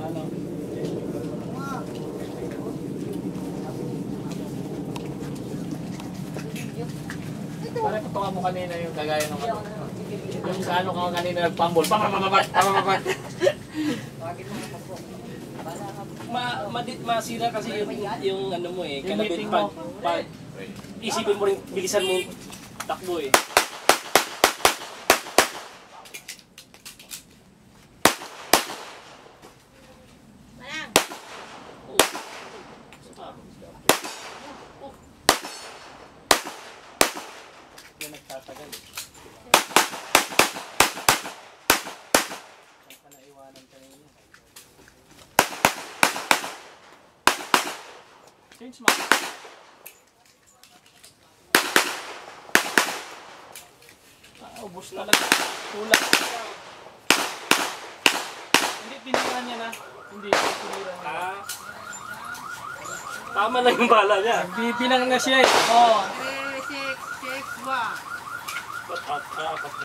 ano. Parang kutukan mo kanina yung kagaya ng ano. Yung sa ano ka kanina nagpambol. Papapapat! Masira kasi yung ano mo eh. Kalabit pag isipin mo rin, bilisan mo takbo eh. Yan nagtatagal eh. Saan ka naiwanan kanina? Change mo. Ubus talaga. Tulak. Hindi, tinira niya na. Hindi, tinira niya. Tama lang yung bala niya. Bibilang na siya eh. Oo. 3, 6, 6, 1.